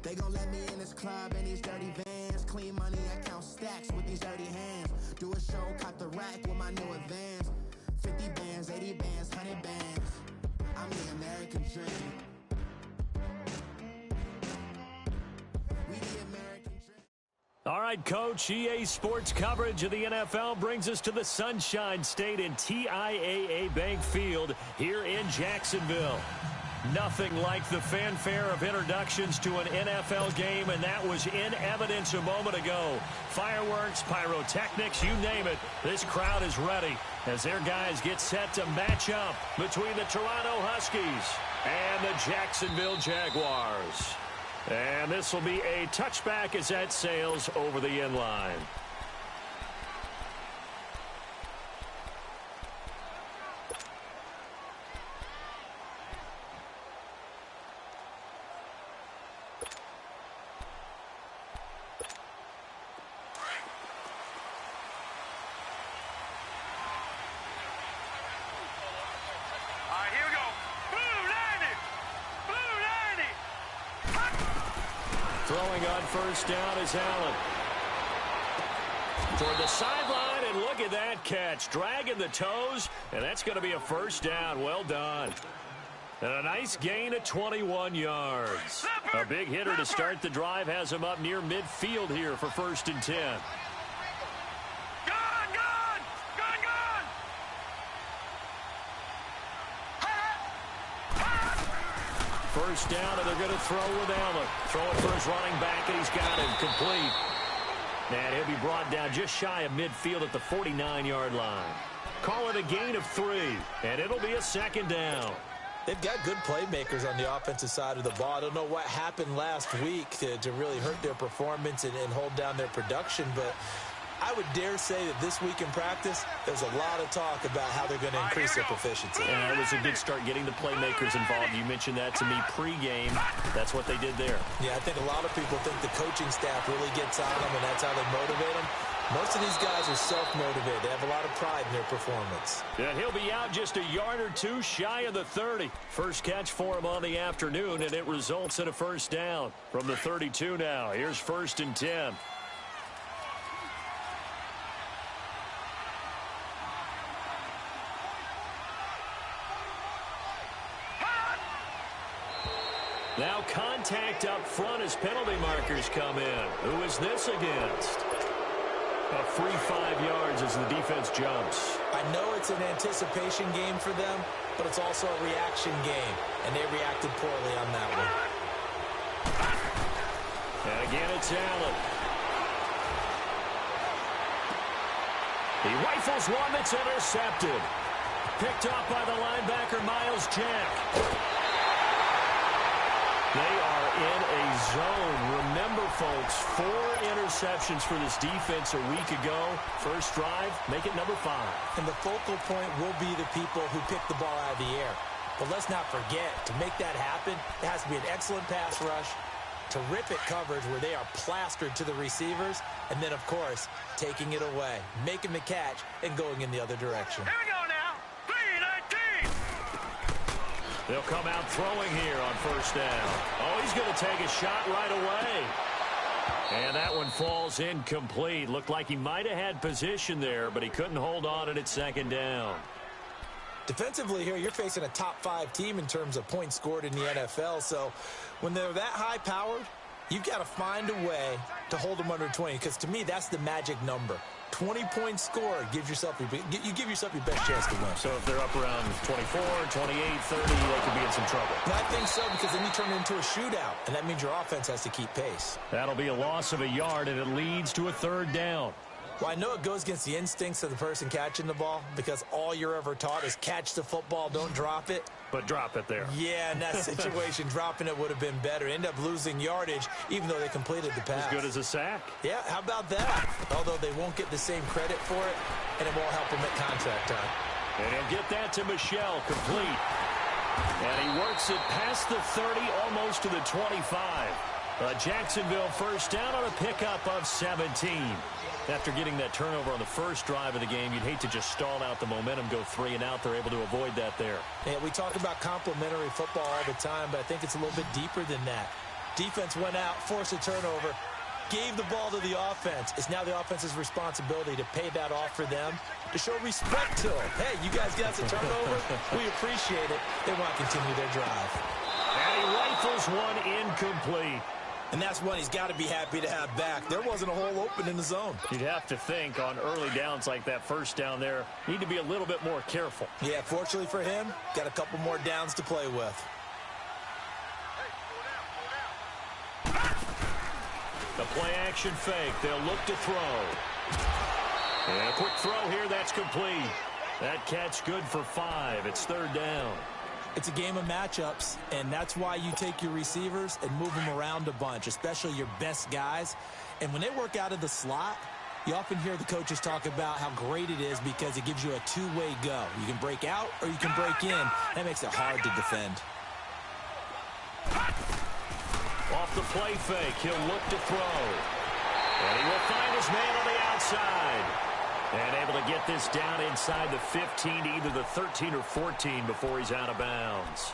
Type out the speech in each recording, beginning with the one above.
They gon' let me in this club in these dirty vans. Clean money, I count stacks with these dirty hands. Do a show, cop the rack with my new advance. 50 bands, 80 bands, 100 bands. I'm the American dream. We the American dream. All right, Coach, EA Sports coverage of the NFL brings us to the Sunshine State in TIAA Bank Field here in Jacksonville. Nothing like the fanfare of introductions to an NFL game, and that was in evidence a moment ago. Fireworks, pyrotechnics, you name it. This crowd is ready as their guys get set to match up between the Toronto Huskies and the Jacksonville Jaguars. And this will be a touchback as that sails over the end line. Throwing on first down is Allen. Toward the sideline, and look at that catch. Dragging the toes, and that's going to be a first down. Well done. And a nice gain of 21 yards. A big hitter to start the drive has him up near midfield here for 1st and 10. First down, and they're going to throw with Allen. Throw it for his running back, and he's got him complete. And he'll be brought down just shy of midfield at the 49-yard line. Call it a gain of 3, and it'll be a 2nd down. They've got good playmakers on the offensive side of the ball. I don't know what happened last week to really hurt their performance and hold down their production, but I would dare say that this week in practice, there's a lot of talk about how they're going to increase their proficiency. Yeah, it was a good start getting the playmakers involved. You mentioned that to me pregame. That's what they did there. Yeah, I think a lot of people think the coaching staff really gets on them, and that's how they motivate them. Most of these guys are self-motivated. They have a lot of pride in their performance. And he'll be out just a yard or two shy of the 30. First catch for him on the afternoon, and it results in a first down from the 32 now. Here's 1st and 10. Now contact up front as penalty markers come in. Who is this against? A free 5 yards as the defense jumps. I know it's an anticipation game for them, but it's also a reaction game, and they reacted poorly on that one. And again, it's Allen. He rifles one that's intercepted. Picked up by the linebacker, Miles Jack. They are in a zone. Remember, folks, 4 interceptions for this defense a week ago. First drive, make it number 5. And the focal point will be the people who pick the ball out of the air. But let's not forget, to make that happen, it has to be an excellent pass rush, terrific coverage where they are plastered to the receivers, and then, of course, taking it away, making the catch, and going in the other direction. Here we go now. 3-19. They'll come out throwing here on first down. Oh, he's going to take a shot right away. And that one falls incomplete. Looked like he might have had position there, but he couldn't hold on at 2nd down. Defensively here, you're facing a top 5 team in terms of points scored in the NFL. So when they're that high-powered, you've got to find a way to hold them under 20, because to me, that's the magic number. 20 points scored gives yourself you give yourself your best chance to win. So if they're up around 24, 28, 30, they could be in some trouble. And I think so, because then you turn it into a shootout, and that means your offense has to keep pace. That'll be a loss of a yard, and it leads to a 3rd down. Well, I know it goes against the instincts of the person catching the ball, because all you're ever taught is catch the football, don't drop it. But drop it there. Yeah, in that situation, dropping it would have been better. End up losing yardage, even though they completed the pass. As good as a sack. Yeah, how about that? Although they won't get the same credit for it, and it won't help them at contract time. And he'll get that to Michelle, complete. And he works it past the 30, almost to the 25. Jacksonville first down on a pickup of 17. After getting that turnover on the first drive of the game, you'd hate to just stall out the momentum, go 3 and out. They're able to avoid that there. Yeah, we talk about complementary football all the time, but I think it's a little bit deeper than that. Defense went out, forced a turnover, gave the ball to the offense. It's now the offense's responsibility to pay that off for them, to show respect to them. Hey, you guys got a turnover? We appreciate it. They want to continue their drive. And he rifles one incomplete. And that's one he's got to be happy to have back. There wasn't a hole open in the zone. You'd have to think on early downs like that first down there, need to be a little bit more careful. Yeah, fortunately for him, got a couple more downs to play with. The play action fake. They'll look to throw. And a quick throw here. That's complete. That catch good for 5. It's third down. It's a game of matchups, and that's why you take your receivers and move them around a bunch, especially your best guys. And when they work out of the slot, you often hear the coaches talk about how great it is because it gives you a two-way go. You can break out or you can break in. That makes it hard to defend. Off the play fake, he'll look to throw. And he will find his man on the outside. And able to get this down inside the 15 to either the 13 or 14 before he's out of bounds.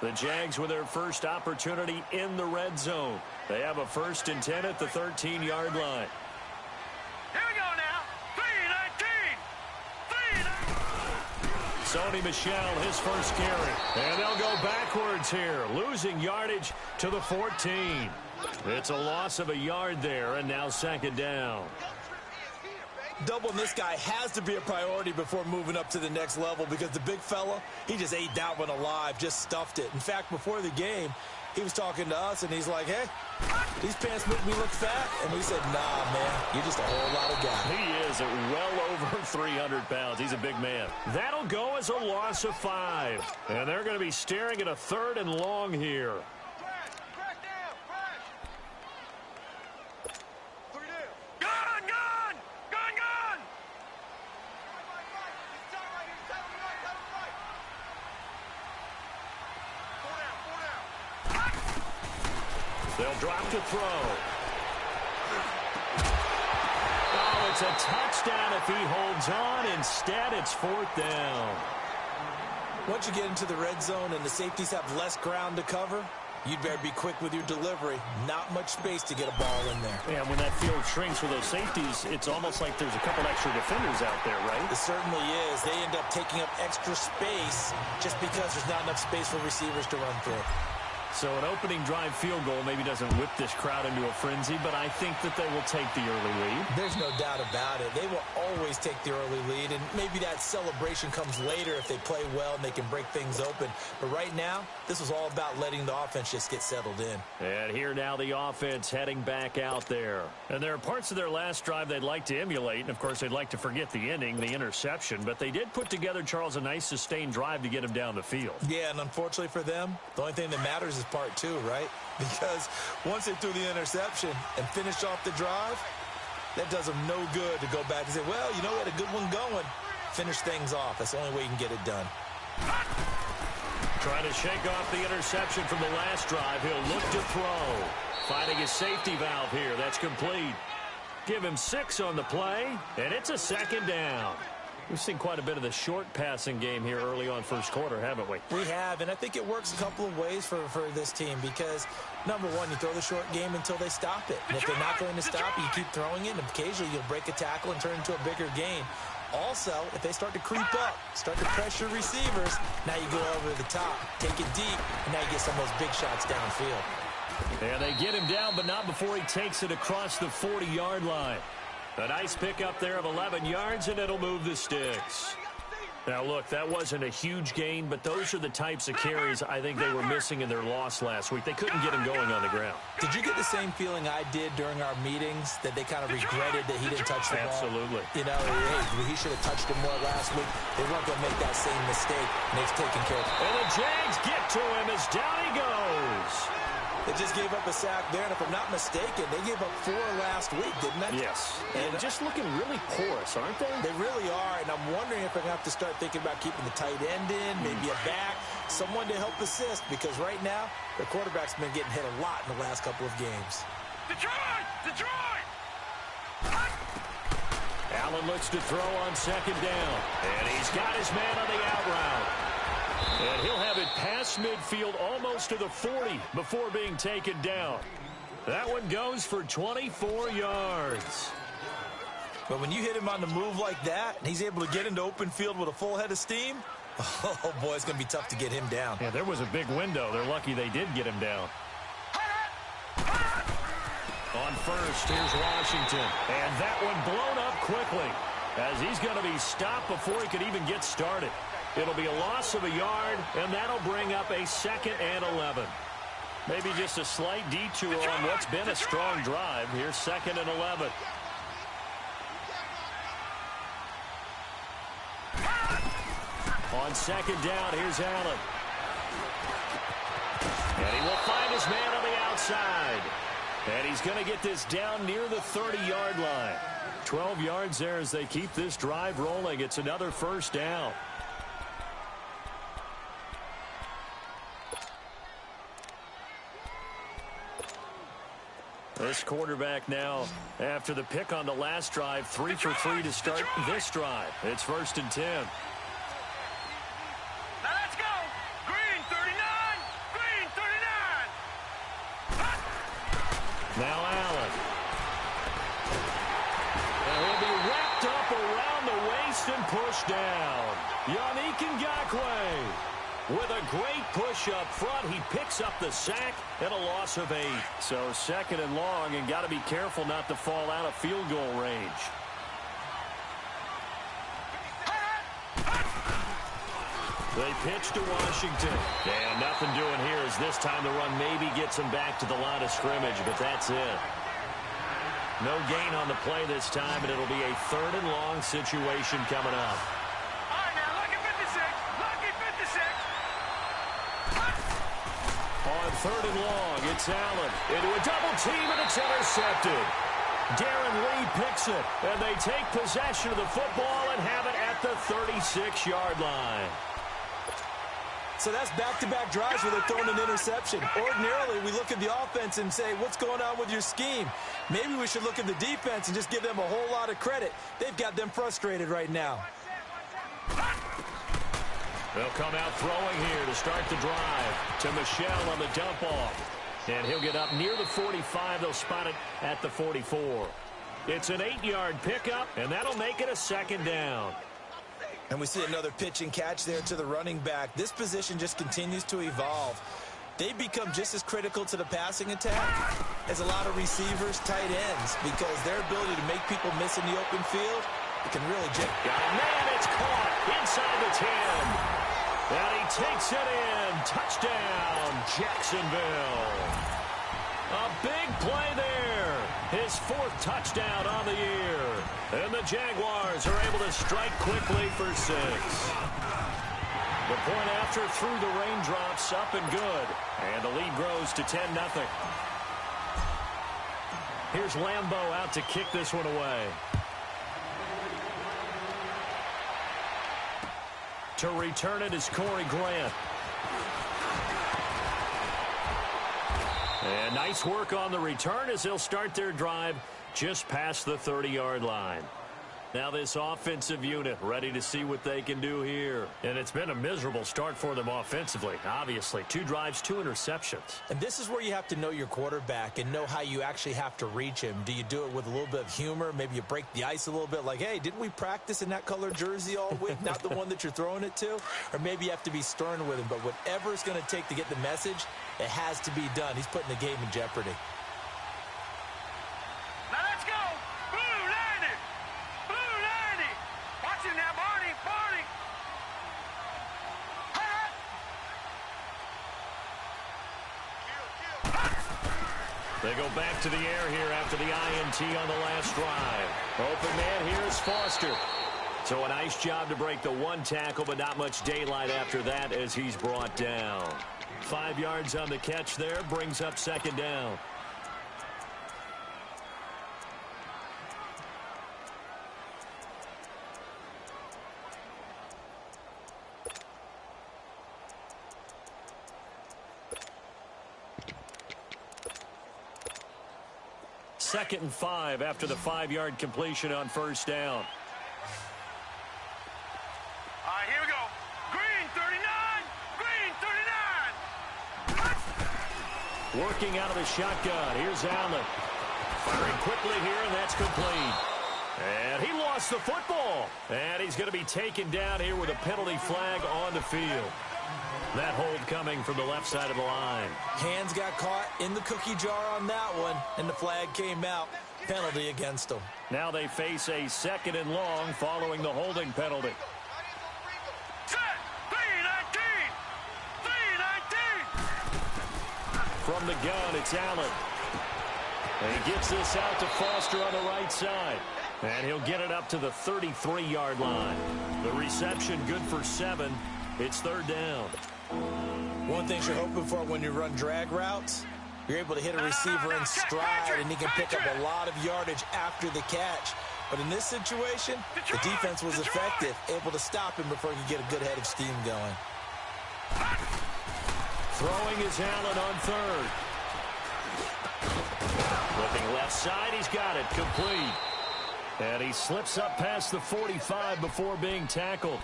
The Jags with their first opportunity in the red zone. They have a 1st and 10 at the 13-yard line. Here we go now. 3-19. Sony Michel, his first carry. And they'll go backwards here, losing yardage to the 14. It's a loss of a yard there, and now 2nd down. Doubling this guy has to be a priority before moving up to the next level because the big fella, he just ate that one alive, just stuffed it. In fact, before the game, he was talking to us, and he's like, hey, these pants make me look fat. And we said, nah, man, you're just a whole lot of guy. He is at well over 300 pounds. He's a big man. That'll go as a loss of 5. And they're going to be staring at a 3rd and long here. They'll drop to throw. Oh, it's a touchdown if he holds on. Instead, it's 4th down. Once you get into the red zone and the safeties have less ground to cover, you'd better be quick with your delivery. Not much space to get a ball in there. Yeah, when that field shrinks with those safeties, it's almost like there's a couple extra defenders out there, right? It certainly is. They end up taking up extra space just because there's not enough space for receivers to run through. So an opening drive field goal maybe doesn't whip this crowd into a frenzy, but I think that they will take the early lead. There's no doubt about it. They will always take the early lead, and maybe that celebration comes later if they play well and they can break things open. But right now, this was all about letting the offense just get settled in. And here now the offense heading back out there. And there are parts of their last drive they'd like to emulate, and of course they'd like to forget the ending, the interception, but they did put together, Charles, a nice sustained drive to get him down the field. Yeah, and unfortunately for them, the only thing that matters is part 2, right? Because once they threw the interception and finished off the drive, that does them no good to go back and say, well, you know, we had a good one going. Finish things off. That's the only way you can get it done. Trying to shake off the interception from the last drive. He'll look to throw. Finding his safety valve here. That's complete. Give him 6 on the play, and it's a 2nd down. We've seen quite a bit of the short passing game here early on first quarter, haven't we? We have, and I think it works a couple of ways for this team because, number one, you throw the short game until they stop it. And if they're not going to stop it, you keep throwing it, and occasionally you'll break a tackle and turn it into a bigger gain. Also, if they start to creep up, start to pressure receivers, now you go over the top, take it deep, and now you get some of those big shots downfield. And they get him down, but not before he takes it across the 40-yard line. A nice pickup there of 11 yards, and it'll move the sticks. Now, look, that wasn't a huge gain, but those are the types of carries I think they were missing in their loss last week. They couldn't get him going on the ground. Did you get the same feeling I did during our meetings, that they kind of regretted that he didn't touch the ball? Absolutely. You know, hey, he should have touched it more last week. They weren't going to make that same mistake, and they've taken care of it. And the Jags get to him as down he goes. They just gave up a sack there, and if I'm not mistaken, they gave up 4 last week, didn't they? Yes. And just looking really porous, aren't they? They really are, and I'm wondering if they're going to have to start thinking about keeping the tight end in, maybe a back, someone to help assist, because right now, their quarterback's been getting hit a lot in the last couple of games. Detroit! Detroit! Allen looks to throw on 2nd down, and he's got his man on the out route. And he'll have it past midfield almost to the 40 before being taken down. That one goes for 24 yards. But when you hit him on the move like that, and he's able to get into open field with a full head of steam, oh, boy, it's going to be tough to get him down. Yeah, there was a big window. They're lucky they did get him down. On first, here's Washington. And that one blown up quickly as he's going to be stopped before he could even get started. It'll be a loss of a yard, and that'll bring up a 2nd and 11. Maybe just a slight detour on what's been a strong drive. Here's 2nd and 11. On 2nd down, here's Allen. And he will find his man on the outside. And he's going to get this down near the 30-yard line. 12 yards there as they keep this drive rolling. It's another 1st down. This quarterback now, after the pick on the last drive, 3 for 3 to start this drive. It's 1st and 10. Now let's go. Green 39. Green 39. Now Allen. And he'll be wrapped up around the waist and pushed down. Yannick Ngakoue. With a great push up front, he picks up the sack and a loss of 8. So 2nd and long, and got to be careful not to fall out of field goal range. They pitch to Washington. And nothing doing here as this time the run maybe gets him back to the line of scrimmage, but that's it. No gain on the play this time, and it'll be a 3rd and long situation coming up. All right, now, lucky 56. Lucky 56. On 3rd and long, it's Allen into a double team, and it's intercepted. Darren Lee picks it, and they take possession of the football and have it at the 36-yard line. So that's back-to-back drives where they're throwing an interception. Ordinarily, we look at the offense and say, what's going on with your scheme? Maybe we should look at the defense and just give them a whole lot of credit. They've got them frustrated right now. They'll come out throwing here to start the drive to Michel on the dump off. And he'll get up near the 45. They'll spot it at the 44. It's an 8-yard pickup, and that'll make it a 2nd down. And we see another pitch and catch there to the running back. This position just continues to evolve. They become just as critical to the passing attack as a lot of receivers, tight ends, because their ability to make people miss in the open field, it can really got it, man, it's caught inside the 10. And he takes it in. Touchdown, Jacksonville. A big play there. His 4th touchdown on the year. And the Jaguars are able to strike quickly for 6. The point after through the raindrops, up and good. And the lead grows to 10-0. Here's Lambeau out to kick this one away. To return it is Corey Grant. And nice work on the return as they'll start their drive just past the 30-yard line. Now this offensive unit ready to see what they can do here. And it's been a miserable start for them offensively, obviously. 2 drives, 2 interceptions. And this is where you have to know your quarterback and know how you actually have to reach him. Do you do it with a little bit of humor? Maybe you break the ice a little bit like, hey, didn't we practice in that color jersey all week? Not the one that you're throwing it to? Or maybe you have to be stern with him. But whatever it's going to take to get the message, it has to be done. He's putting the game in jeopardy. Now let's go. Blue 90. Blue 90. Watch him now, Barney. Barney. They go back to the air here after the INT on the last drive. Open man here is Foster. So a nice job to break the 1 tackle, but not much daylight after that as he's brought down. 5 yards on the catch there, brings up 2nd down. Second and 5 after the 5-yard completion on 1st down. All right, here we go. Green 39. Working out of the shotgun. Here's Allen. Firing quickly here, and that's complete. And he lost the football. And he's going to be taken down here with a penalty flag on the field. That hold coming from the left side of the line. Hands got caught in the cookie jar on that one, and the flag came out. Penalty against them. Now they face a 2nd and long following the holding penalty. From the gun, it's Allen. And he gets this out to Foster on the right side. And he'll get it up to the 33-yard line. The reception good for 7. It's 3rd down. One thing you're hoping for when you run drag routes, you're able to hit a receiver in stride, and he can pick up a lot of yardage after the catch. But in this situation, the defense was effective, able to stop him before he could get a good head of steam going. Throwing is Allen on 3rd. Looking left side, he's got it, complete. And he slips up past the 45 before being tackled.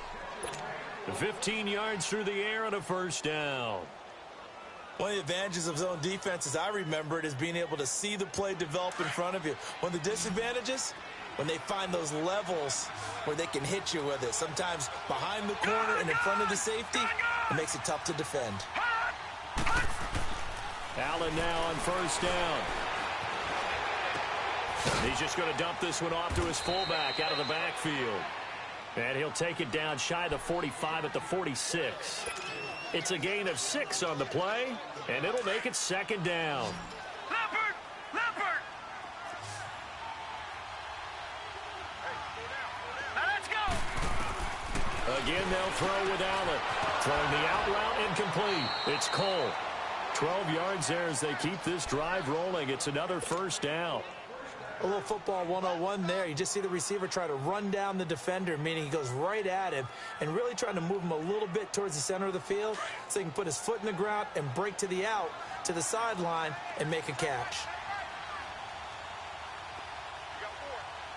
15 yards through the air and a 1st down. One of the advantages of zone defense, as I remember it, is being able to see the play develop in front of you. One of the disadvantages, when they find those levels where they can hit you with it. Sometimes behind the corner and in front of the safety, it makes it tough to defend. Allen now on 1st down. He's just going to dump this one off to his fullback out of the backfield. And he'll take it down shy of the 45 at the 46. It's a gain of 6 on the play, and it'll make it 2nd down. Leopard! Now let's go! Again, they'll throw with Allen. Throwing the out route incomplete. It's Cole. 12 yards there as they keep this drive rolling. It's another 1st down. A little football 101 there. You just see the receiver try to run down the defender, meaning he goes right at him and really trying to move him a little bit towards the center of the field so he can put his foot in the ground and break to the out, to the sideline, and make a catch.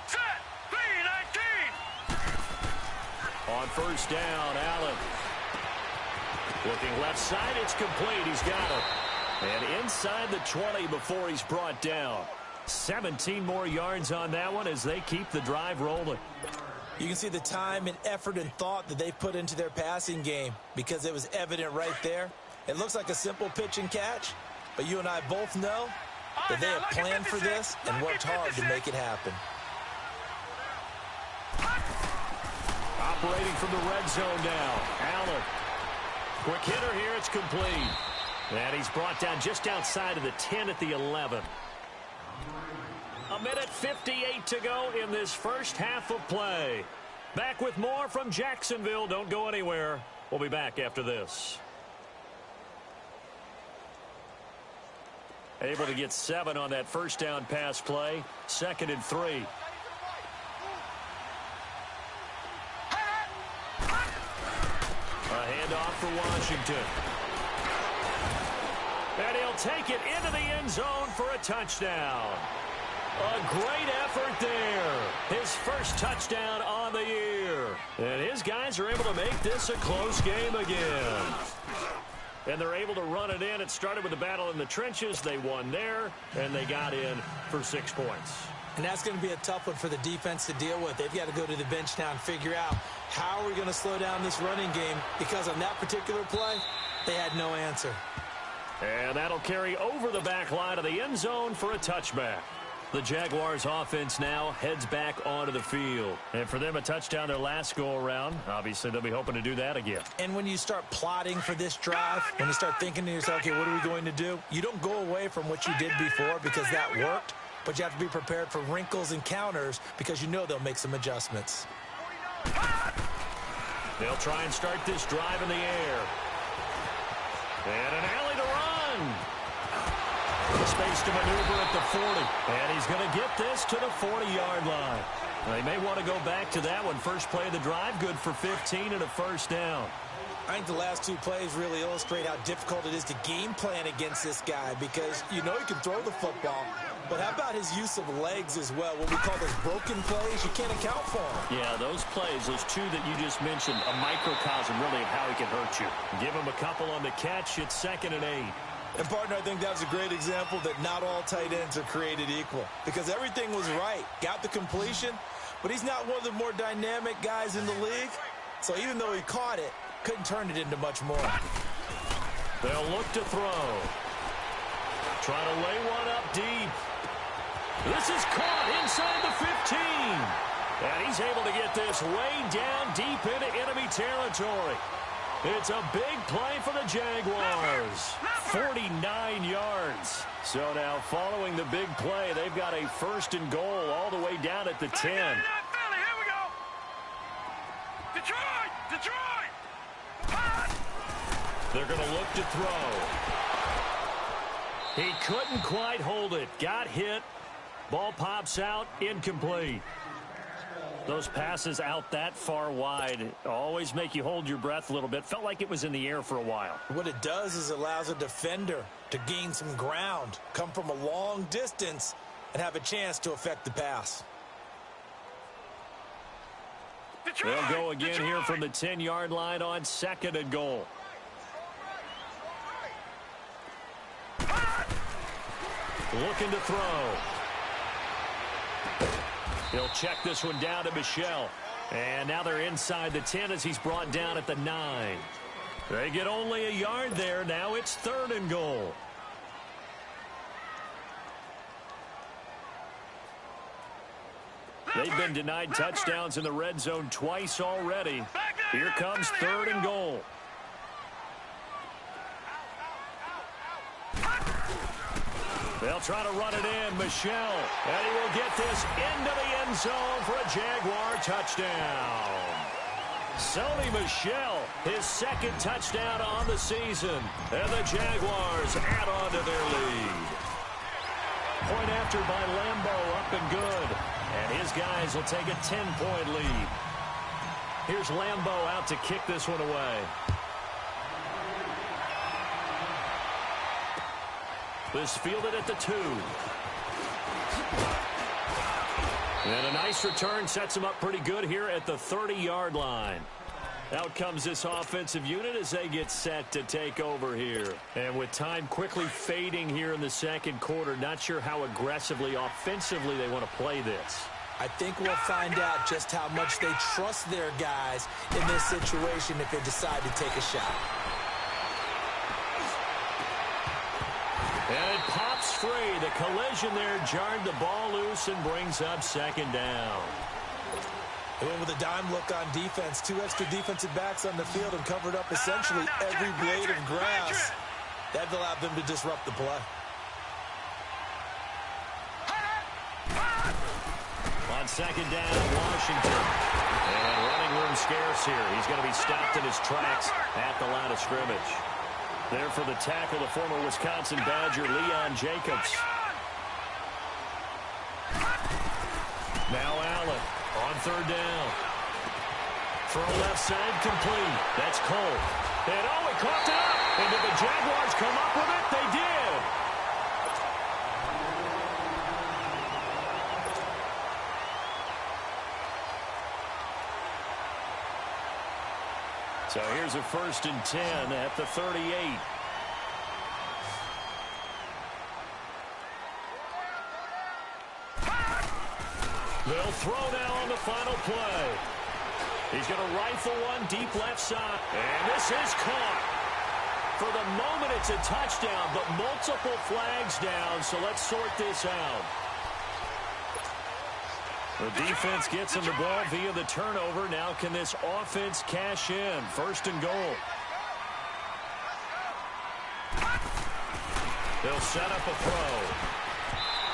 Set! 3-19! On 1st down, Allen. Looking left side, it's complete. He's got it. And inside the 20 before he's brought down. 17 more yards on that one as they keep the drive rolling. You can see the time and effort and thought that they put into their passing game because it was evident right there. It looks like a simple pitch and catch, but you and I both know that they have planned for this and worked hard to make it happen. Operating from the red zone now, Allen. Quick hitter here, it's complete. And he's brought down just outside of the 10 at the 11. A minute 58 to go in this first half of play. Back with more from Jacksonville. Don't go anywhere. We'll be back after this. Able to get 7 on that 1st down pass play. 2nd and 3. A handoff for Washington. And he'll take it into the end zone for a touchdown. A great effort there. His first touchdown on the year. And his guys are able to make this a close game again. And they're able to run it in. It started with the battle in the trenches. They won there, and they got in for 6 points. And that's going to be a tough one for the defense to deal with. They've got to go to the bench now and figure out how are we going to slow down this running game, because on that particular play, they had no answer. And that'll carry over the back line of the end zone for a touchback. The Jaguars offense now heads back onto the field. And for them, a touchdown their last go-around. Obviously, they'll be hoping to do that again. And when you start plotting for this drive, when you start thinking to yourself, okay, what are we going to do? You don't go away from what you did before because that worked, but you have to be prepared for wrinkles and counters because you know they'll make some adjustments. They'll try and start this drive in the air. And an alley to run. Space to maneuver at the 40. And he's going to get this to the 40-yard line. They may want to go back to that one. First play of the drive, good for 15 and a 1st down. I think the last 2 plays really illustrate how difficult it is to game plan against this guy, because you know he can throw the football, but how about his use of legs as well? What we call those broken plays, you can't account for them. Yeah, those plays, those 2 that you just mentioned, a microcosm really of how he can hurt you. Give him a couple on the catch. It's 2nd and 8. And, partner, I think that was a great example that not all tight ends are created equal because everything was right. Got the completion, but he's not one of the more dynamic guys in the league. So even though he caught it, couldn't turn it into much more. They'll look to throw. Try to lay one up deep. This is caught inside the 15. And he's able to get this way down deep into enemy territory. It's a big play for the Jaguars. 49 yards. So now following the big play, they've got a 1st and goal all the way down at the 10. Here we go. Detroit! They're going to look to throw. He couldn't quite hold it. Got hit. Ball pops out. Incomplete. Those passes out that far wide always make you hold your breath a little bit. Felt like it was in the air for a while. What it does is it allows a defender to gain some ground, come from a long distance, and have a chance to affect the pass. They'll go again here from the 10-yard line on 2nd and goal. Looking to throw. He'll check this one down to Michel. And now they're inside the 10 as he's brought down at the 9. They get only a yard there. Now it's 3rd and goal. They've been denied touchdowns in the red zone twice already. Here comes 3rd and goal. They'll try to run it in. Michel. And he will get this into the end zone for a Jaguar touchdown. Sony Michel, his 2nd touchdown on the season. And the Jaguars add on to their lead. Point after by Lambeau, up and good. And his guys will take a 10-point lead. Here's Lambeau out to kick this one away. This fielded at the 2. And a nice return sets him up pretty good here at the 30-yard line. Out comes this offensive unit as they get set to take over here. And with time quickly fading here in the 2nd quarter, not sure how aggressively, offensively they want to play this. I think we'll find out just how much they trust their guys in this situation if they decide to take a shot. And it pops free. The collision there jarred the ball loose and brings up 2nd down. They went with a dime look on defense. 2 extra defensive backs on the field and covered up essentially every blade of grass. That allowed them to disrupt the play. On 2nd down, Washington. And running room scarce here. He's going to be stopped in his tracks at the line of scrimmage. There for the tackle, the former Wisconsin Badger, Leon Jacobs. Now Allen on 3rd down. Throw left side, complete. That's Cole. And he caught it up. And did the Jaguars come up with it? They did. So here's a 1st and 10 at the 38. They'll throw now on the final play. He's going to rifle one deep left side. And this is caught. For the moment, it's a touchdown, but multiple flags down, so let's sort this out. The defense gets him the ball via the turnover. Now can this offense cash in? 1st and goal. They'll set up a throw.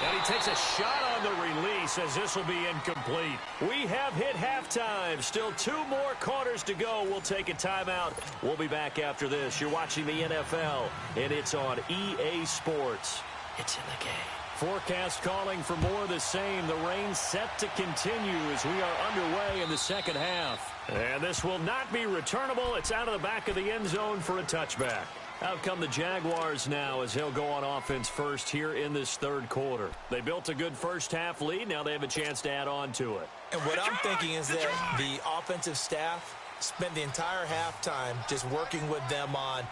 And he takes a shot on the release as this will be incomplete. We have hit halftime. Still 2 more quarters to go. We'll take a timeout. We'll be back after this. You're watching the NFL, and it's on EA Sports. It's in the game. Forecast calling for more of the same. The rain set to continue as we are underway in the 2nd half. And this will not be returnable. It's out of the back of the end zone for a touchback. Out come the Jaguars now as he'll go on offense first here in this 3rd quarter. They built a good first half lead. Now they have a chance to add on to it. And what I'm thinking is that the offensive staff spent the entire halftime just working with them on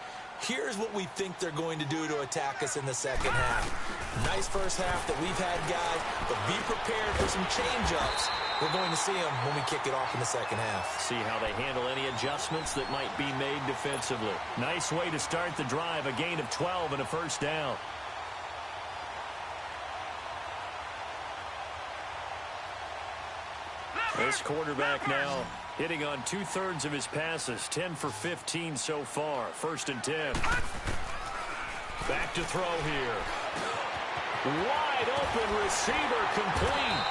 Here's what we think they're going to do to attack us in the second half. Nice first half that we've had, guys, but be prepared for some change-ups. We're going to see them when we kick it off in the second half. See how they handle any adjustments that might be made defensively. Nice way to start the drive, a gain of 12 and a first down. This quarterback now hitting on 2/3 of his passes, 10 for 15 so far. 1st and 10. Back to throw here. Wide open receiver, complete.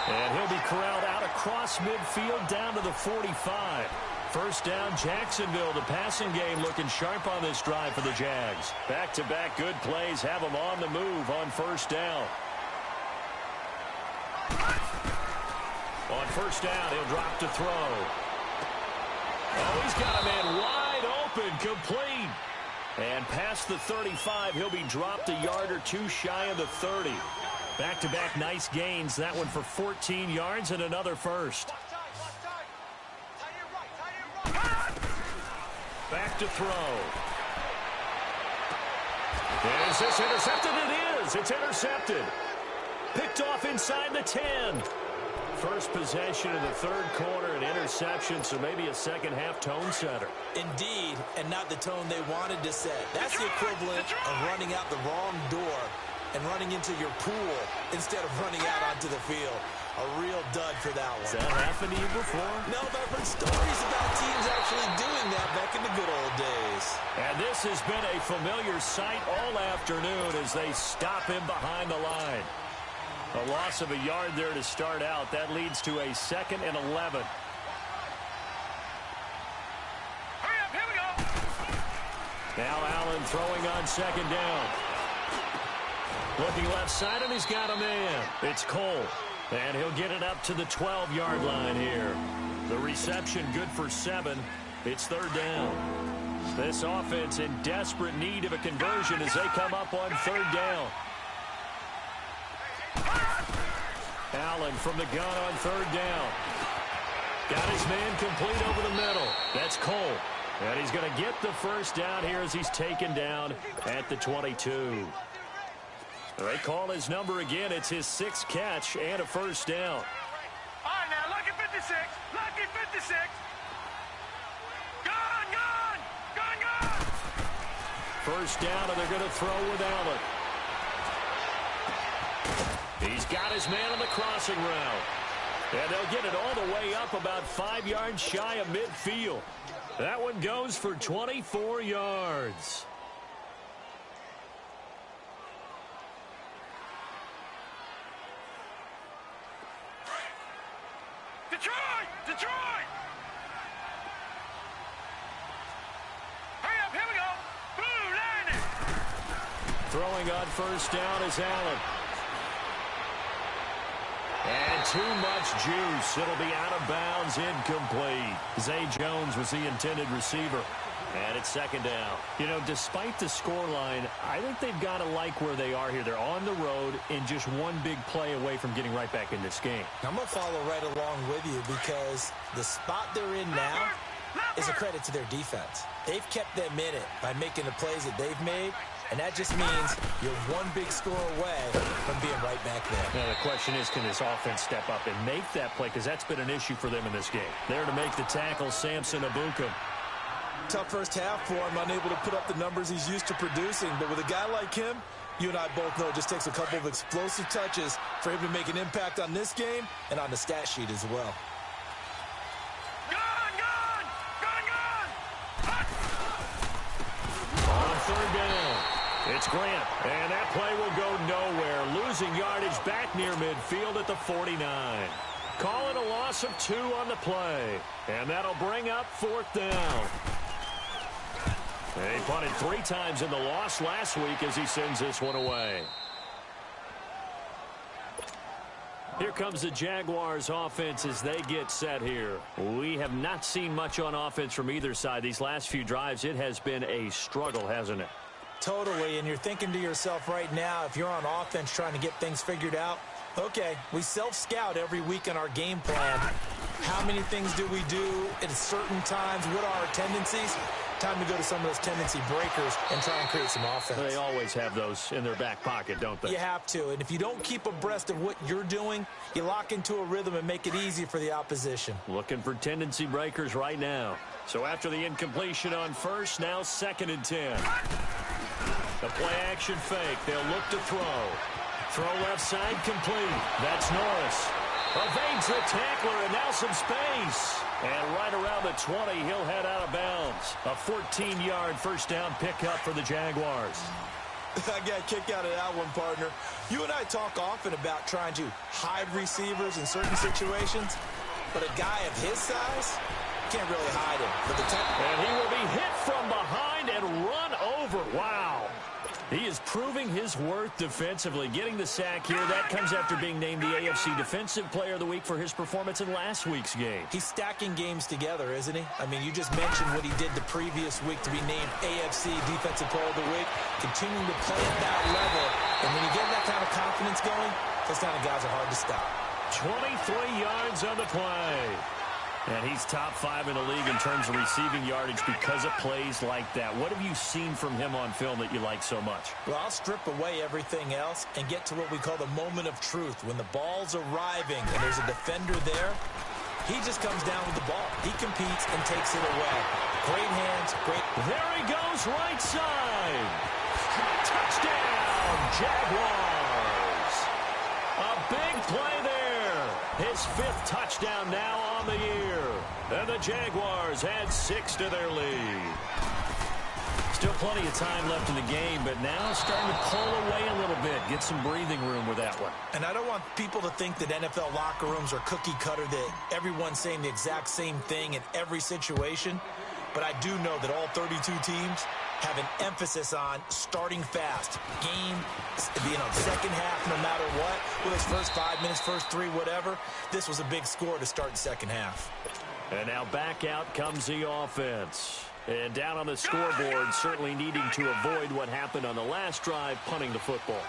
And he'll be corralled out across midfield down to the 45. First down, Jacksonville. The passing game looking sharp on this drive for the Jags. Back-to-back good plays have them on the move on first down. On first down, he'll drop to throw. Oh, he's got a man wide open, complete. And past the 35, he'll be dropped a yard or two shy of the 30. Back-to-back nice gains. That one for 14 yards and another first. Back to throw. Is this intercepted? It is. It's intercepted. Picked off inside the 10. First possession of the third quarter, an interception, so maybe a second-half tone setter. Indeed, and not the tone they wanted to set. That's the equivalent of running out the wrong door and running into your pool instead of running out onto the field. A real dud for that one. Has that happened to you before? No, but I've heard stories about teams actually doing that back in the good old days. And this has been a familiar sight all afternoon as they stop him behind the line. A loss of a yard there to start out. That leads to a 2nd and 11. Hurry up, here we go. Now Allen throwing on 2nd down. Looking left side, and he's got a man. It's Cole. And he'll get it up to the 12-yard line here. The reception good for 7. It's 3rd down. This offense in desperate need of a conversion as they come up on 3rd down. Allen from the gun on 3rd down. Got his man complete over the middle. That's Cole. And he's going to get the first down here as he's taken down at the 22. They call his number again. It's his 6th catch and a first down. All right, now, lucky 56. Lucky 56. Gone, gone. Gone, gone. First down, and they're going to throw with Allen. He's got his man on the crossing route. And they'll get it all the way up about 5 yards shy of midfield. That one goes for 24 yards. Detroit! Detroit! Hurry up, here we go. Blue, line it. Throwing on first down is Allen. And too much juice. It'll be out of bounds, incomplete. Zay Jones was the intended receiver. And it's 2nd down. You know, despite the scoreline, I think they've got to like where they are here. They're on the road and just one big play away from getting right back in this game. I'm going to follow right along with you because the spot they're in now is a credit to their defense. They've kept them in it by making the plays that they've made, and that just means you're one big score away from being right back there. Now, the question is, can this offense step up and make that play? Because that's been an issue for them in this game. There to make the tackle, Samson Ebukam. Tough first half for him, unable to put up the numbers he's used to producing. But with a guy like him, you and I both know it just takes a couple of explosive touches for him to make an impact on this game and on the stat sheet as well. Gone, gone. Gone, gone. On 3rd down, it's Grant. And that play will go nowhere. Losing yardage back near midfield at the 49. Call it a loss of 2 on the play. And that'll bring up 4th down. He punted 3 times in the loss last week as he sends this one away. Here comes the Jaguars offense as they get set here. We have not seen much on offense from either side. These last few drives, it has been a struggle, hasn't it? Totally, and you're thinking to yourself right now, if you're on offense trying to get things figured out, okay, we self-scout every week in our game plan. How many things do we do at certain times? What are our tendencies? time to go to some of those tendency breakers and try and create some offense. They always have those in their back pocket, don't they? You have to, and if you don't keep abreast of what you're doing, you lock into a rhythm and make it easy for the opposition. Looking for tendency breakers right now. So after the incompletion on first, now 2nd and 10. The play-action fake. They'll look to throw. Throw left side complete. That's Norris. Evades the tackler, and now some space. And right around the 20, he'll head out of bounds. A 14-yard first down pickup for the Jaguars. I got a kick out of that one, partner. You and I talk often about trying to hide receivers in certain situations, but a guy of his size can't really hide him. And he will be hit from behind and run over. Wow. He is proving his worth defensively, getting the sack here. That comes after being named the AFC Defensive Player of the Week for his performance in last week's game. He's stacking games together, isn't he? I mean, you just mentioned what he did the previous week to be named AFC Defensive Player of the Week, continuing to play at that level. And when you get that kind of confidence going, those kind of guys are hard to stop. 23 yards on the play. And he's top 5 in the league in terms of receiving yardage because of plays like that. What have you seen from him on film that you like so much? Well, I'll strip away everything else and get to what we call the moment of truth. When the ball's arriving and there's a defender there, he just comes down with the ball. He competes and takes it away. Great hands, great. There he goes, right side. Touchdown, Jaguars. A big play there. His 5th touchdown now on the year. And the Jaguars add 6 to their lead. Still plenty of time left in the game, but now starting to pull away a little bit. Get some breathing room with that one. And I don't want people to think that NFL locker rooms are cookie cutter, that everyone's saying the exact same thing in every situation. But I do know that all 32 teams have an emphasis on starting fast. Game being on second half no matter what. With his first 5 minutes, first 3, whatever. This was a big score to start the second half. And now back out comes the offense. And down on the scoreboard, certainly needing to avoid what happened on the last drive, punting the football.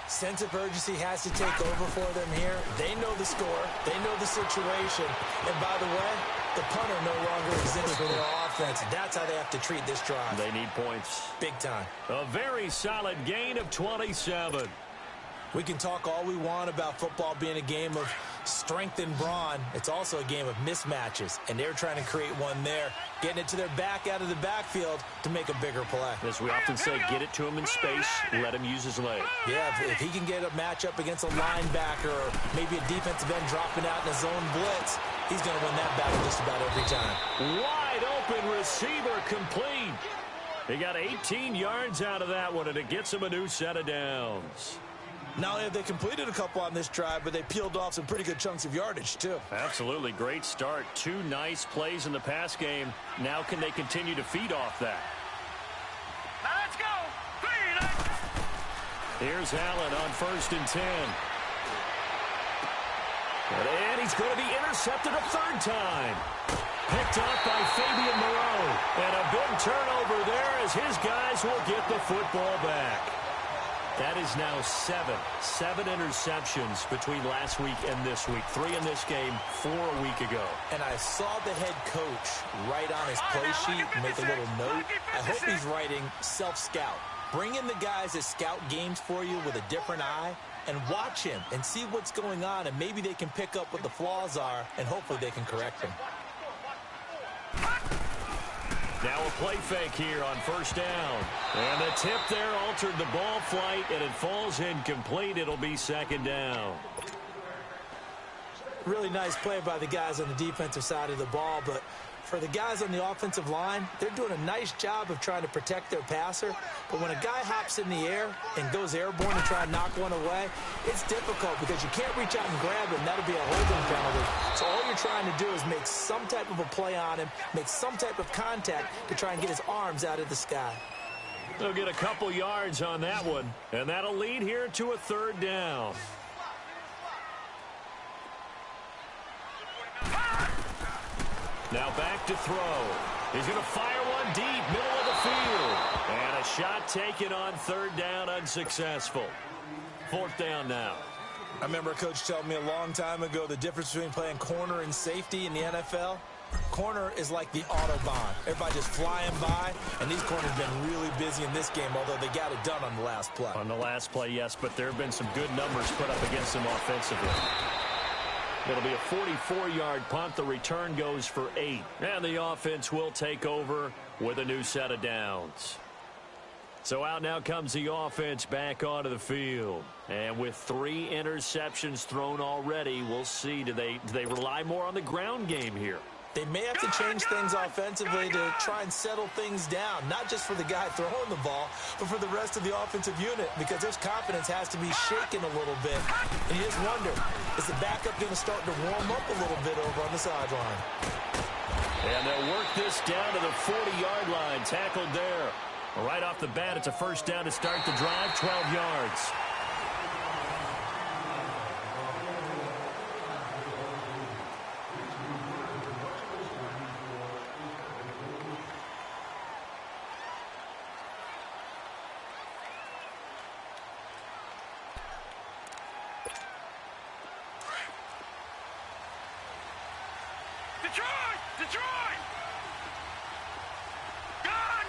Sense of urgency has to take over for them here. They know the score. They know the situation. And by the way, the punter no longer exists for their offense. That's how they have to treat this drive. They need points. Big time. A very solid gain of 27. We can talk all we want about football being a game of strength and brawn. It's also a game of mismatches, and they're trying to create one there, getting it to their back out of the backfield to make a bigger play. As we often say, get it to him in space, let him use his leg. Yeah, if he can get a matchup against a linebacker or maybe a defensive end dropping out in a zone blitz, he's going to win that battle just about every time. Wide open receiver complete. He got 18 yards out of that one, and it gets him a new set of downs. Not only have they completed a couple on this drive, but they peeled off some pretty good chunks of yardage, too. Absolutely. Great start. 2 nice plays in the pass game. Now can they continue to feed off that? Now let's go. Here's Allen on 1st and 10. And he's going to be intercepted a 3rd time. Picked off by Fabian Moreau. And a big turnover there as his guys will get the football back. That is now 7 interceptions between last week and this week. 3 in this game, 4 a week ago. And I saw the head coach write on his play sheet, make a little note. I hope he's writing self-scout. Bring in the guys that scout games for you with a different eye and watch him and see what's going on, and maybe they can pick up what the flaws are, and hopefully they can correct them. Now a play fake here on 1st down. And the tip there altered the ball flight, and it falls incomplete. It'll be 2nd down. Really nice play by the guys on the defensive side of the ball, but for the guys on the offensive line, they're doing a nice job of trying to protect their passer. But when a guy hops in the air and goes airborne and try to knock one away, it's difficult because you can't reach out and grab it, and that'll be a holding penalty. So all you're trying to do is make some type of a play on him, make some type of contact to try and get his arms out of the sky. They'll get a couple yards on that one, and that'll lead here to a 3rd down. Now back to throw. He's going to fire one deep, middle of the field. And a shot taken on 3rd down, unsuccessful. 4th down now. I remember a coach telling me a long time ago the difference between playing corner and safety in the NFL Corner is like the Autobahn. Everybody just flying by, and these corners have been really busy in this game, although they got it done on the last play. On the last play, yes, but there have been some good numbers put up against them offensively. It'll be a 44-yard punt. The return goes for 8. And the offense will take over with a new set of downs. So out now comes the offense back onto the field. And with 3 interceptions thrown already, we'll see. Do they rely more on the ground game here? They may have to change things offensively to try and settle things down, not just for the guy throwing the ball, but for the rest of the offensive unit, because their confidence has to be shaken a little bit. And you just wonder, is the backup going to start to warm up a little bit over on the sideline? And they'll work this down to the 40-yard line, tackled there. Right off the bat, it's a first down to start the drive, 12 yards. Detroit! Gone!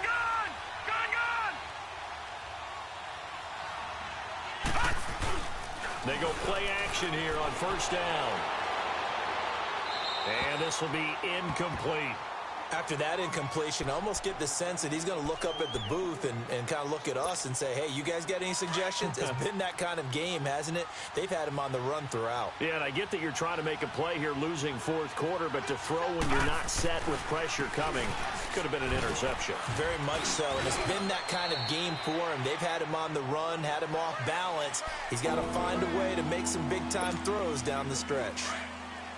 They go play action here on first down. And this will be incomplete. After that incompletion, I almost get the sense that he's going to look up at the booth and kind of look at us and say, hey, you guys got any suggestions? It's been that kind of game, hasn't it? They've had him on the run throughout. Yeah, and I get that you're trying to make a play here losing fourth quarter, but to throw when you're not set with pressure coming could have been an interception. Very much so, and it's been that kind of game for him. They've had him on the run, had him off balance. He's got to find a way to make some big-time throws down the stretch.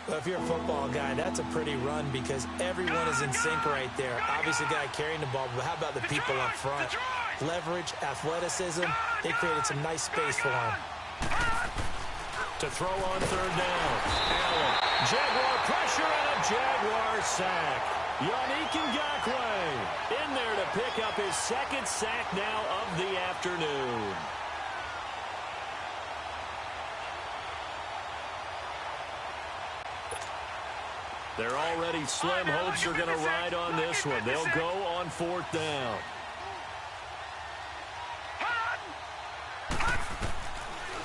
Well, if you're a football guy, that's a pretty run because everyone is in sync right there. Obviously, the guy carrying the ball, but how about the people up front? Leverage, athleticism, they created some nice space for him. To throw on third down. Allen, Jaguar pressure and a Jaguar sack. Yannick Ngakoue in there to pick up his second sack now of the afternoon. They're already slim. Hopes are going to ride on this one. They'll go on fourth down.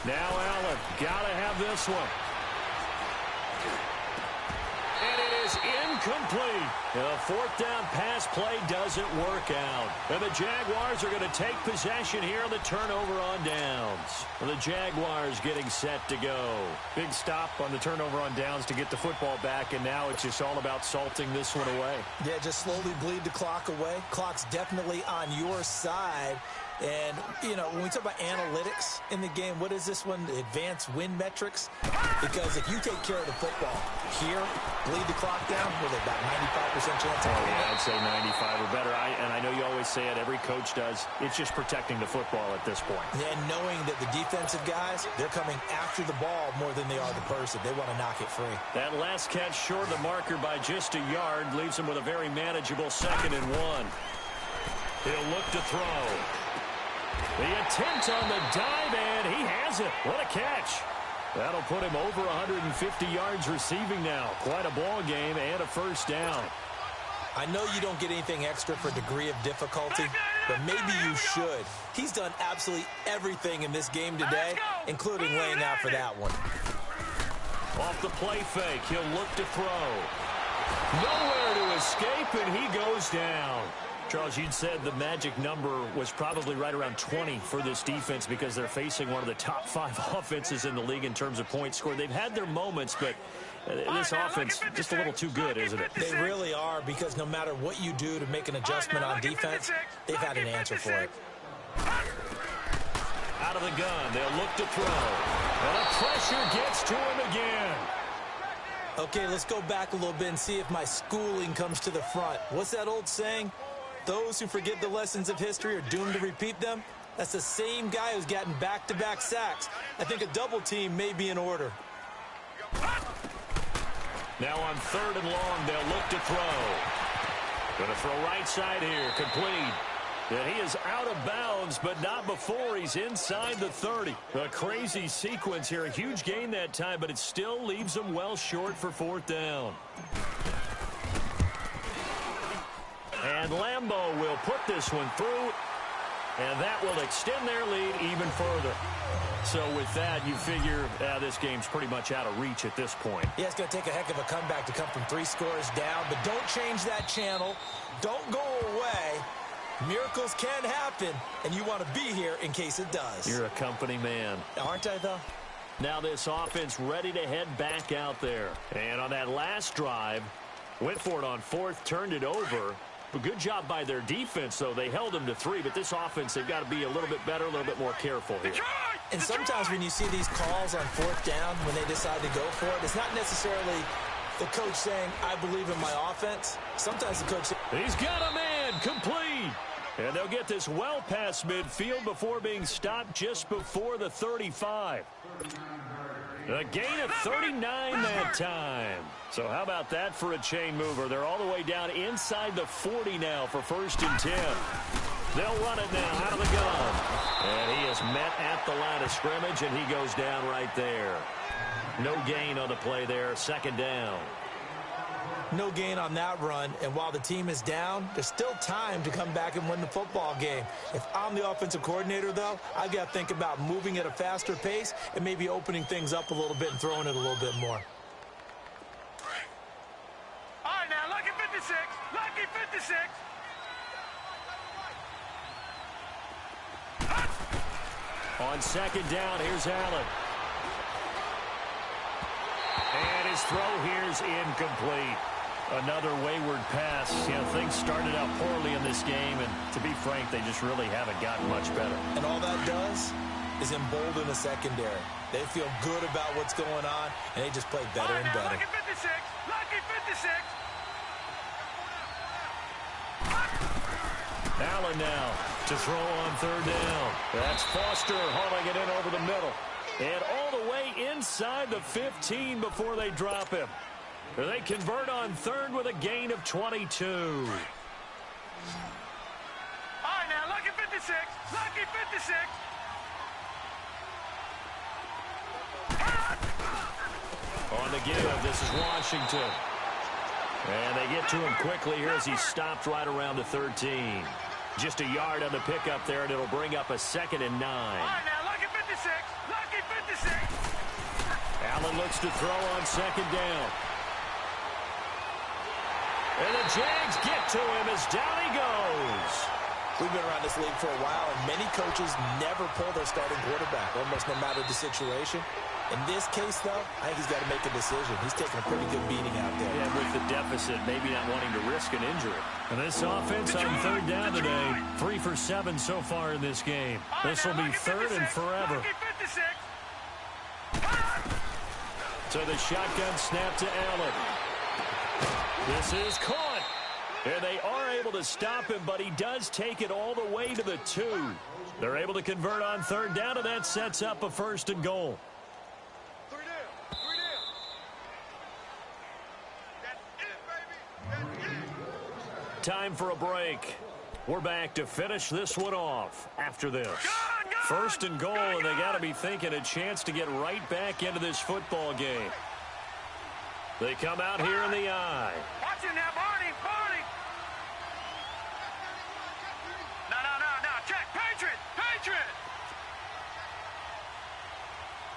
Now Allen, got to have this one. And it is incomplete. The fourth down pass play doesn't work out. And the Jaguars are going to take possession here on the turnover on downs. And the Jaguars getting set to go. Big stop on the turnover on downs to get the football back, and now it's just all about salting this one away. Yeah, just slowly bleed the clock away. Clock's definitely on your side. And, you know, when we talk about analytics in the game, what is this one? Advanced win metrics? Because if you take care of the football here, bleed the clock down, with about 95% chance of winning. Yeah, I'd say 95 or better. And I know you always say it, every coach does. It's just protecting the football at this point. And knowing that the defensive guys, they're coming after the ball more than they are the person. They want to knock it free. That last catch short of the marker by just a yard leaves him with a very manageable 2nd and 1. He'll look to throw. The attempt on the dive, and he has it. What a catch. That'll put him over 150 yards receiving now. Quite a ball game and a first down. I know you don't get anything extra for degree of difficulty, but maybe you should. He's done absolutely everything in this game today, including laying out for that one. Off the play fake, he'll look to throw. Nowhere to escape, and he goes down. Charles, you'd said the magic number was probably right around 20 for this defense because they're facing one of the top 5 offenses in the league in terms of points scored. They've had their moments, but this offense just a little too good, isn't it? They really are, because no matter what you do to make an adjustment on defense, they've had an answer for it. Out of the gun, they'll look to throw. And the pressure gets to him again. Okay, let's go back a little bit and see if my schooling comes to the front. What's that old saying? Those who forget the lessons of history are doomed to repeat them. That's the same guy who's gotten back-to-back sacks. I think a double team may be in order. Now on 3rd and long, they'll look to throw. Going to throw right side here, complete. And he is out of bounds, but not before he's inside the 30. A crazy sequence here. A huge gain that time, but it still leaves him well short for 4th down. And Lambeau will put this one through, and that will extend their lead even further. So with that, you figure this game's pretty much out of reach at this point. Yeah, it's going to take a heck of a comeback to come from 3 scores down, but don't change that channel. Don't go away. Miracles can happen, and you want to be here in case it does. You're a company man. Aren't I, though? Now this offense ready to head back out there. And on that last drive, went for it on 4th, turned it over. A good job by their defense, though. They held them to 3, but this offense, they've got to be a little bit better, a little bit more careful here. And sometimes when you see these calls on 4th down, when they decide to go for it, it's not necessarily the coach saying, I believe in my offense. Sometimes the coach says, he's got a man, complete. And they'll get this well past midfield before being stopped just before the 35. A gain of 39 that time. So how about that for a chain mover? They're all the way down inside the 40 now for 1st and 10. They'll run it now out of the gun. And he is met at the line of scrimmage, and he goes down right there. No gain on the play there, 2nd down. No gain on that run, and while the team is down, there's still time to come back and win the football game. If I'm the offensive coordinator, though, I've got to think about moving at a faster pace and maybe opening things up a little bit and throwing it a little bit more. All right, now, lucky 56. Lucky 56. On 2nd down, here's Allen. And his throw here's incomplete. Another wayward pass. You know, things started out poorly in this game, and to be frank, they just really haven't gotten much better. And all that does is embolden the secondary. They feel good about what's going on, and they just play better and better. Lucky 56. Lucky 56. Allen now to throw on 3rd down. That's Foster hauling it in over the middle. And all the way inside the 15 before they drop him. They convert on 3rd with a gain of 22. All right, now, lucky 56. Lucky 56. On the give, this is Washington. And they get to him quickly here as he stopped right around the 13. Just a yard on the pickup there, and it'll bring up a 2nd and 9. All right, now, lucky 56. Lucky 56. Allen looks to throw on 2nd down. And the Jags get to him as down he goes. We've been around this league for a while, and many coaches never pull their starting quarterback, almost no matter the situation. In this case, though, I think he's got to make a decision. He's taking a pretty good beating out there. Yeah, with the deficit, maybe not wanting to risk an injury. And this offense on 3rd down today, 3 for 7 so far in this game. This will be 3rd and forever. So the shotgun snap to Allen. This is caught. And they are able to stop him, but he does take it all the way to the 2. They're able to convert on 3rd down, and that sets up a 1st and goal. Time for a break. We're back to finish this one off after this. 1st and goal, and they got to be thinking a chance to get right back into this football game. They come out here in the eye. Watch him now, Barney. Barney. No. Check. Patriot.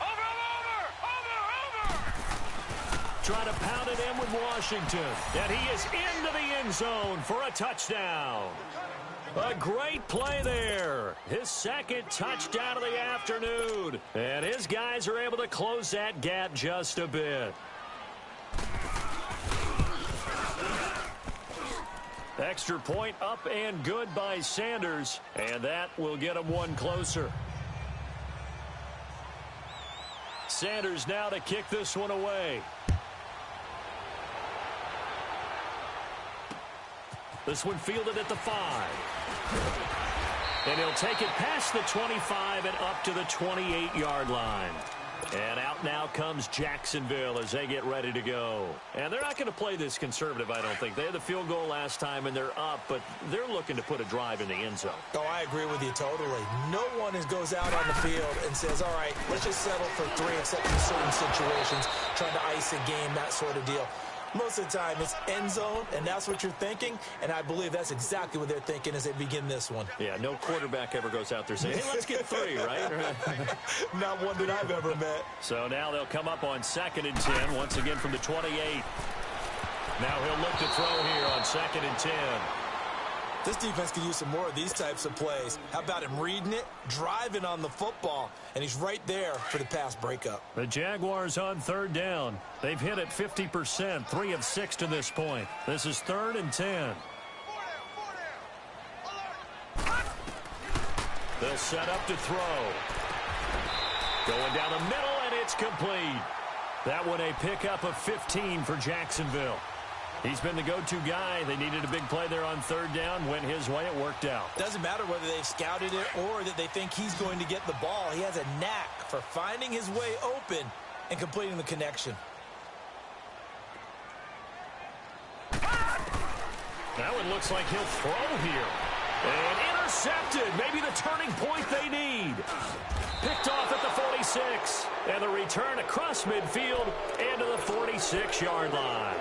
Over. Trying to pound it in with Washington. And he is into the end zone for a touchdown. A great play there. His 2nd touchdown of the afternoon. And his guys are able to close that gap just a bit. Extra point up and good by Sanders. And that will get him one closer. Sanders now to kick this one away. This one fielded at the 5. And he'll take it past the 25 and up to the 28-yard line. And out now comes Jacksonville as they get ready to go. And they're not going to play this conservative, I don't think. They had the field goal last time, and they're up, but they're looking to put a drive in the end zone. Oh, I agree with you totally. No one goes out on the field and says, all right, let's just settle for 3 except in certain situations, trying to ice a game, that sort of deal. Most of the time, it's end zone, and that's what you're thinking, and I believe that's exactly what they're thinking as they begin this one. Yeah, no quarterback ever goes out there saying, hey, let's get 3, right? Not one that I've ever met. So now they'll come up on 2nd and 10, once again from the 28. Now he'll look to throw here on 2nd and 10. This defense could use some more of these types of plays. How about him reading it, driving on the football, and he's right there for the pass breakup. The Jaguars on 3rd down. They've hit it 50%, 3 of 6 to this point. This is 3rd and 10. They'll set up to throw. Going down the middle, and it's complete. That one a pickup of 15 for Jacksonville. He's been the go-to guy. They needed a big play there on 3rd down. Went his way. It worked out. Doesn't matter whether they've scouted it or that they think he's going to get the ball. He has a knack for finding his way open and completing the connection. That one looks like he'll throw here. And intercepted. Maybe the turning point they need. Picked off at the 46. And the return across midfield and to the 46-yard line.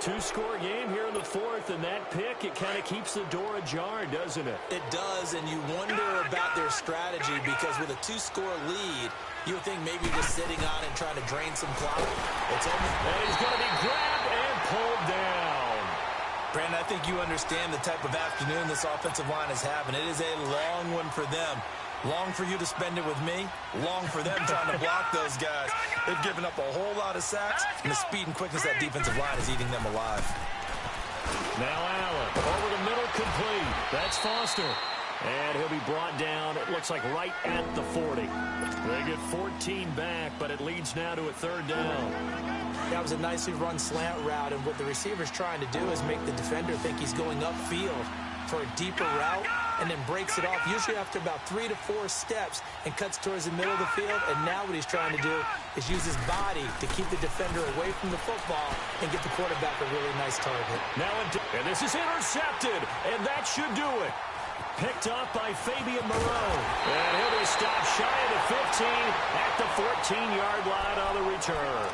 2-score game here in the 4th, and that pick, it kind of keeps the door ajar, doesn't it? It does, and you wonder about their strategy because with a 2-score lead, you would think maybe just sitting on and trying to drain some clock. It's only... And he's going to be grabbed and pulled down. Brandon, I think you understand the type of afternoon this offensive line is having. It is a long one for them. Long for you to spend it with me. Long for them trying to block those guys. They've given up a whole lot of sacks, and the speed and quickness of that defensive line is eating them alive. Now Allen, over the middle, complete. That's Foster. And he'll be brought down, it looks like right at the 40. They get 14 back, but it leads now to a 3rd down. That was a nicely run slant route, and what the receiver's trying to do is make the defender think he's going upfield for a deeper route, and then breaks it off, usually after about 3 to 4 steps, and cuts towards the middle of the field. And now what he's trying to do is use his body to keep the defender away from the football and get the quarterback a really nice target. Now, and this is intercepted, and that should do it. Picked up by Fabian Moreau. And he'll be stopped shy of the 15 at the 14-yard line on the return.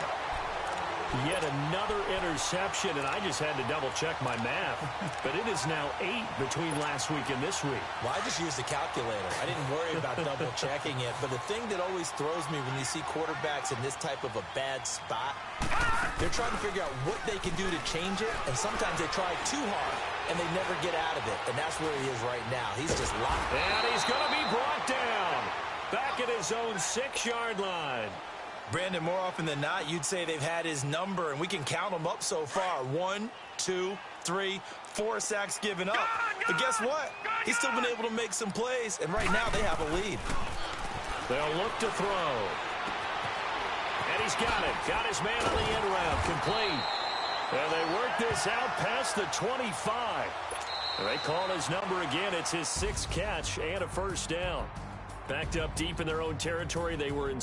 Yet another interception, and I just had to double-check my math. But it is now 8 between last week and this week. Well, I just used the calculator. I didn't worry about double-checking it. But the thing that always throws me when you see quarterbacks in this type of a bad spot, they're trying to figure out what they can do to change it, and sometimes they try too hard, and they never get out of it. And that's where he is right now. He's just locked. And he's going to be brought down back at his own 6-yard line. Brandon, more often than not, you'd say they've had his number, and we can count them up so far. 1, 2, 3, 4 sacks given up. But guess what? He's still been able to make some plays, and right now they have a lead. They'll look to throw. And he's got it. Got his man on the end route. Complete. And they work this out past the 25. And they call his number again. It's his 6th catch and a 1st down. Backed up deep in their own territory. They were in